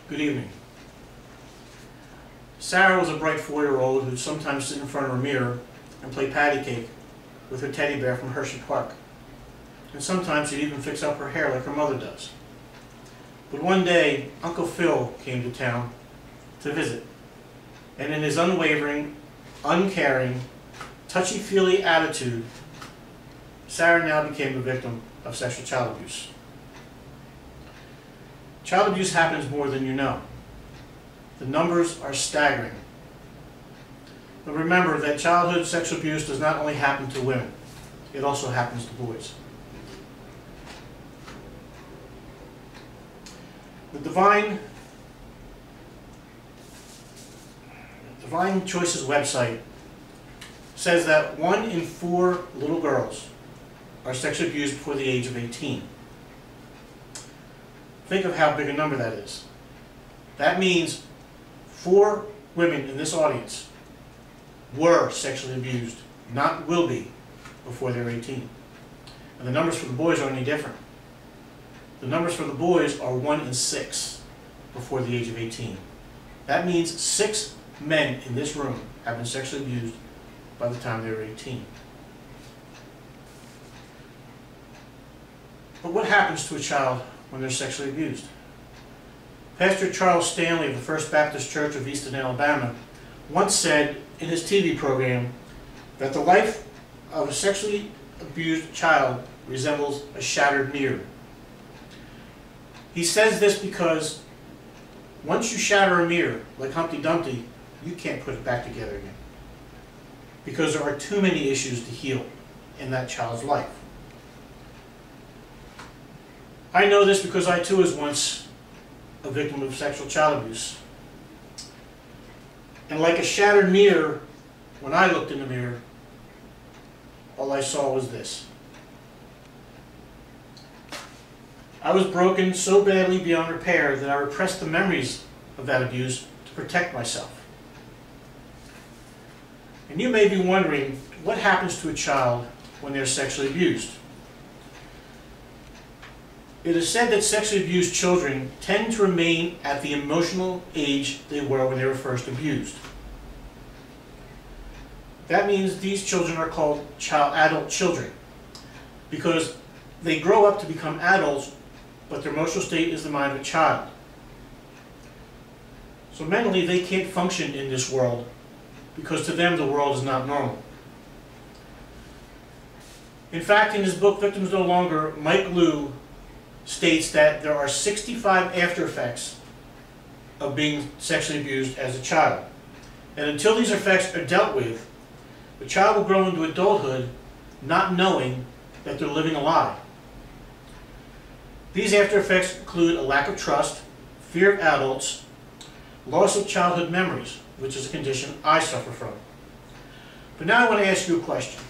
Good evening. Sarah was a bright 4-year-old who'd sometimes sit in front of a mirror and play patty cake with her teddy bear from Hershey Park. And sometimes she'd even fix up her hair like her mother does. But one day, Uncle Phil came to town to visit. And in his unwavering, uncaring, touchy-feely attitude, Sarah now became the victim of sexual child abuse. Child abuse happens more than you know. The numbers are staggering. But remember that childhood sexual abuse does not only happen to women, it also happens to boys. The Divine Choices website says that 1 in 4 little girls are sexually abused before the age of 18. Think of how big a number that is. That means 4 women in this audience were sexually abused, not will be, before they're 18. And the numbers for the boys aren't any different. The numbers for the boys are 1 in 6 before the age of 18. That means 6 men in this room have been sexually abused by the time they were 18. But what happens to a child when they're sexually abused? Pastor Charles Stanley of the First Baptist Church of Easton, Alabama, once said in his TV program that the life of a sexually abused child resembles a shattered mirror. He says this because once you shatter a mirror, like Humpty Dumpty, you can't put it back together again. Because there are too many issues to heal in that child's life. I know this because I too was once a victim of sexual child abuse. And like a shattered mirror, when I looked in the mirror, all I saw was this. I was broken so badly beyond repair that I repressed the memories of that abuse to protect myself. And you may be wondering, what happens to a child when they're sexually abused? It is said that sexually abused children tend to remain at the emotional age they were when they were first abused. That means these children are called adult children because they grow up to become adults, but their emotional state is the mind of a child. So mentally they can't function in this world because to them the world is not normal. In fact, in his book, Victims No Longer, Mike Lew states that there are 65 after effects of being sexually abused as a child. And until these effects are dealt with, the child will grow into adulthood not knowing that they're living a lie. These after effects include a lack of trust, fear of adults, loss of childhood memories, which is a condition I suffer from. But now I want to ask you a question.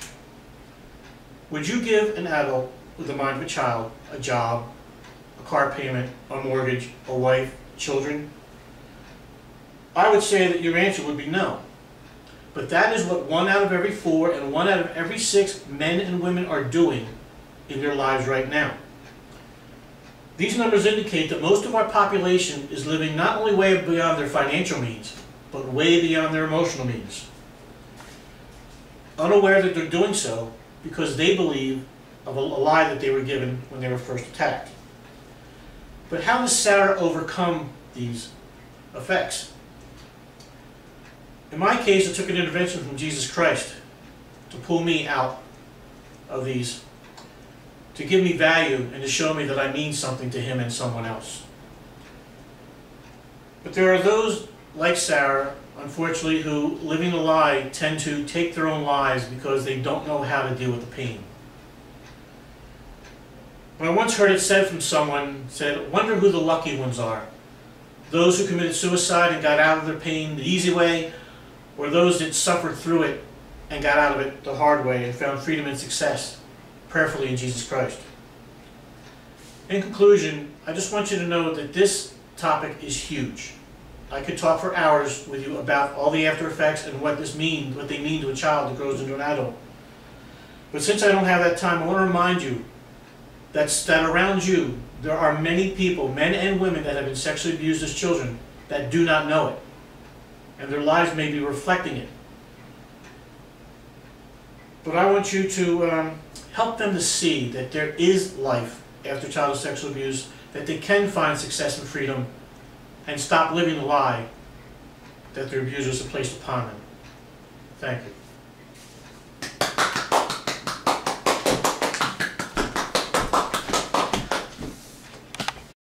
Would you give an adult with the mind of a child a job, a car payment, a mortgage, a wife, children? I would say that your answer would be no. But that is what 1 out of every 4 and 1 out of every 6 men and women are doing in their lives right now. These numbers indicate that most of our population is living not only way beyond their financial means, but way beyond their emotional means. Unaware that they're doing so because they believe of a lie that they were given when they were first attacked. But how does Sarah overcome these effects? In my case, it took an intervention from Jesus Christ to pull me out of these, to give me value and to show me that I mean something to him and someone else. But there are those like Sarah, unfortunately, who, living a lie, tend to take their own lives because they don't know how to deal with the pain. But I once heard it said from someone, said, wonder who the lucky ones are. Those who committed suicide and got out of their pain the easy way, or those that suffered through it and got out of it the hard way and found freedom and success prayerfully in Jesus Christ. In conclusion, I just want you to know that this topic is huge. I could talk for hours with you about all the after effects and what they mean to a child that grows into an adult. But since I don't have that time, I want to remind you that around you, there are many people, men and women, that have been sexually abused as children that do not know it. And their lives may be reflecting it. But I want you to help them to see that there is life after childhood sexual abuse, that they can find success and freedom, and stop living the lie that their abusers have placed upon them. Thank you.